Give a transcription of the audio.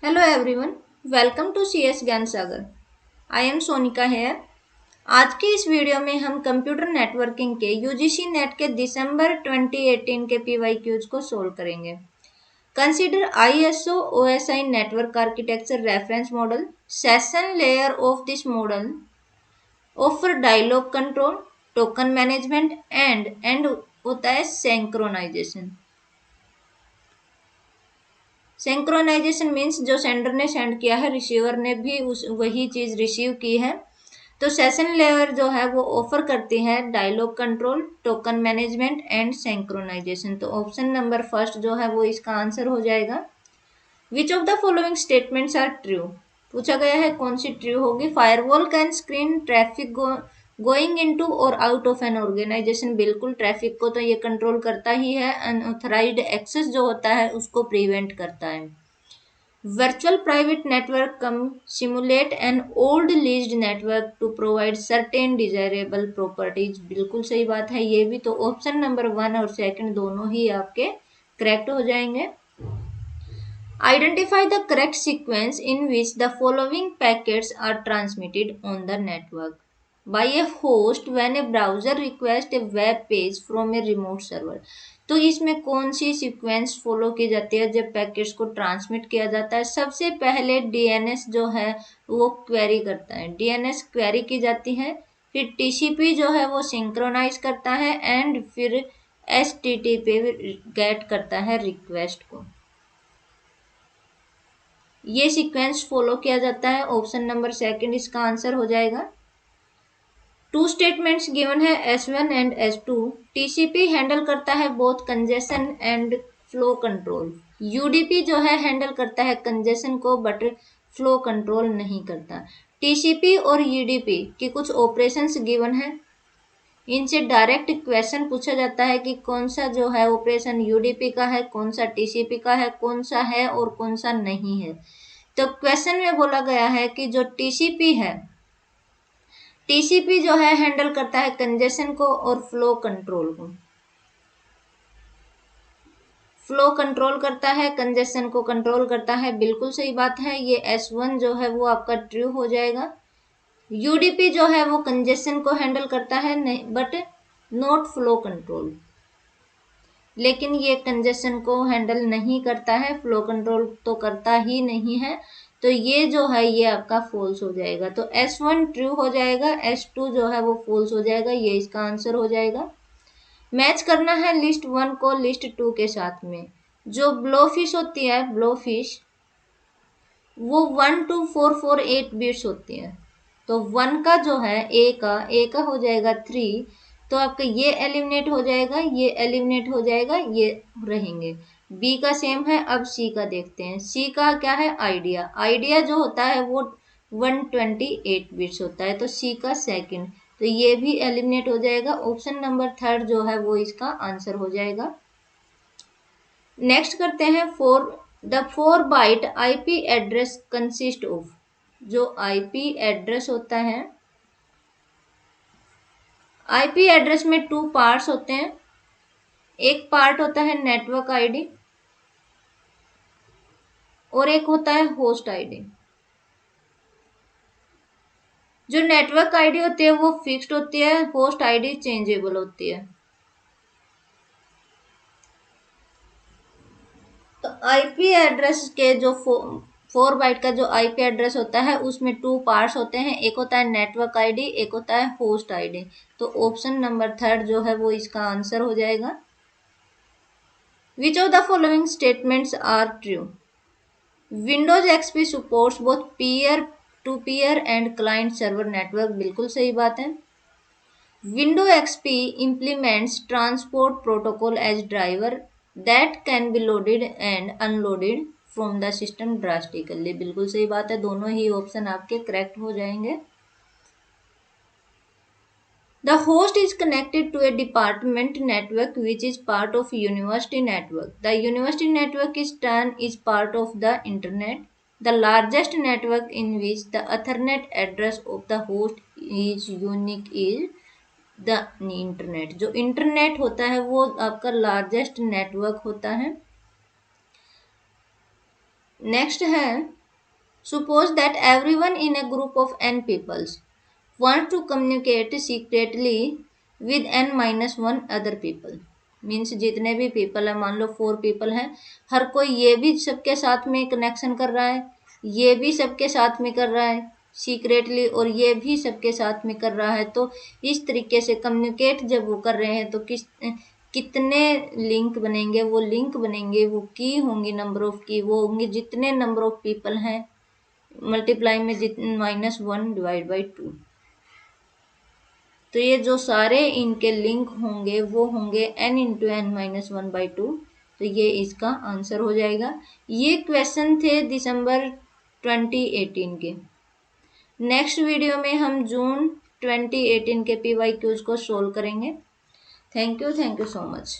Hello everyone, welcome to CS ज्ञान सागर। I am Sonika है। आज की इस वीडियो में हम कंप्यूटर नेटवर्किंग के यूजीसी नेट के दिसंबर 2018 के पीवाईक्यूज को सोल्व करेंगे। Consider ISO OSI network architecture reference model. Session layer of this model offer dialogue control, token management and होता है सिंक्रोनाइजेशन। सिंक्रोनाइजेशन मीन्स जो सेंडर ने सेंड किया है रिसीवर ने भी उस वही चीज रिसीव की है। तो सेशन लेयर जो है वो ऑफर करती है dialogue control, token management and synchronisation. तो ऑप्शन नंबर फर्स्ट जो है वो इसका आंसर हो जाएगा। Which of the following statements are true? पूछा गया है कौन सी ट्रू होगी। Firewall can screen traffic going into और आउट ऑफ एन ऑर्गेनाइजेशन। बिल्कुल, ट्रैफिक को तो ये कंट्रोल करता ही है। अनऑथराइज्ड एक्सेस जो होता है उसको प्रिवेंट करता है। Virtual private network come simulate an old leased network to provide certain desirable properties। बिल्कुल सही बात है ये भी। तो ऑप्शन नंबर 1 और सेकंड दोनों ही आपके करेक्ट हो जाएंगे। Identify the correct sequence in which the following packets are transmitted on the network by a host when a browser requests a web page from a remote server। तो इसमें कौन C sequence follow की जाती है जब packets को transmit किया जाता है? सबसे पहले डीएनएस जो है वो क्वेरी करता है, डीएनएस क्वेरी की जाती है। फिर टीसीपी जो है वो सिंक्रोनाइज करता है एंड फिर एचटीटीपी गेट करता है रिक्वेस्ट को। ये सीक्वेंस फॉलो किया जाता है। ऑप्शन नंबर सेकंड इसका आंसर हो जाएगा। टू स्टेटमेंट्स गिवन है S1 and S2। TCP handle करता है both congestion and flow control. UDP जो है हैंडल करता है कंजेशन को बट फ्लो कंट्रोल नहीं करता। टीसीपी और यूडीपी की कुछ ऑपरेशंस गिवन है। इनसे डायरेक्ट क्वेश्चन पूछा जाता है कि कौन सा जो है ऑपरेशन यूडीपी का है, कौन सा टीसीपी का है, कौन सा है और कौन सा नहीं है। तो क्वेश्चन में बोला गया है कि जो टीसीपी है, टीसीपी जो है हैंडल करता है कंजेशन को और फ्लो कंट्रोल को। फ्लो कंट्रोल करता है, कंजेशन को कंट्रोल करता है। बिल्कुल सही बात है। ये S1 जो है वो आपका ट्रू हो जाएगा। यूडीपी जो है वो कंजेशन को हैंडल करता है नहीं बट नॉट फ्लो कंट्रोल, लेकिन ये कंजेशन को हैंडल नहीं करता है, फ्लो कंट्रोल तो करता ही नहीं है। तो ये जो है ये आपका फॉल्स हो जाएगा। तो S1 ट्रू हो जाएगा, S2 जो है वो फॉल्स हो जाएगा। ये इसका आंसर हो जाएगा। मैच करना है लिस्ट 1 को लिस्ट 2 के साथ में। जो ब्लोफिश होती है, ब्लोफिश वो 1 to 448 बिट्स होती है। तो 1 का जो है ए का हो जाएगा 3। तो आपका ये एलिमिनेट हो जाएगा, ये एलिमिनेट हो जाएगा, ये रहेंगे। बी का सेम है। अब सी का देखते हैं। सी का क्या है? आइडिया। आइडिया जो होता है वो 128 बिट्स होता है। तो सी का सेकंड, तो ये भी एलिमिनेट हो जाएगा। ऑप्शन नंबर थर्ड जो है वो इसका आंसर हो जाएगा। नेक्स्ट करते हैं the 4 byte IP address consist of. जो आईपी एड्रेस होता है, आईपी एड्रेस में 2 पार्ट्स होते हैं। एक पार्ट होता है नेटवर्क आईडी और एक होता है होस्ट आईडी। जो नेटवर्क आईडी होती है वो फिक्स्ड होती है, होस्ट आईडी चेंजेबल होती है। तो आईपी एड्रेस के जो 4 बाइट का जो आईपी एड्रेस होता है उसमें 2 पार्ट्स होते हैं। एक होता है नेटवर्क आईडी, एक होता है होस्ट आईडी। तो ऑप्शन नंबर थर्ड जो है वो इसका आंसर हो जाएगा। Which of the following statements are true? Windows XP supports both peer to peer and client server network. बिल्कुल सही बात है। Windows XP implements transport protocol as driver that can be loaded and unloaded from the system drastically। बिल्कुल सही बात है। दोनों ही option आपके करेक्ट हो जाएंगे। The host is connected to a department network which is part of university network. The university network is part of the internet. The largest network in which the Ethernet address of the host is unique is the internet. जो internet होता है वो आपका largest network होता है। Next है, suppose that everyone in a group of n peoples want to communicate secretly with n minus 1 other people। Means जितने भी पीपल है, मान लो 4 पीपल हैं, हर कोई ये भी सबके साथ में कनेक्शन कर रहा है, ये भी सबके साथ में कर रहा है सीक्रेटली, और ये भी सबके साथ में कर रहा है। तो इस तरीके से कम्युनिकेट जब वो कर रहे हैं तो कितने लिंक बनेंगे, वो लिंक बनेंगे, वो की होंगी, नंबर ऑफ की वो होंगे जितने नंबर ऑफ पीपल हैं मल्टीप्लाई में -1/2। तो ये जो सारे इनके लिंक होंगे वो होंगे n इंटू एन माइनस 1/2। तो ये इसका आंसर हो जाएगा। ये क्वेश्चन थे दिसंबर 2018 के। नेक्स्ट वीडियो में हम जून 2018 के PYQs को सोल्व करेंगे। Thank you so much.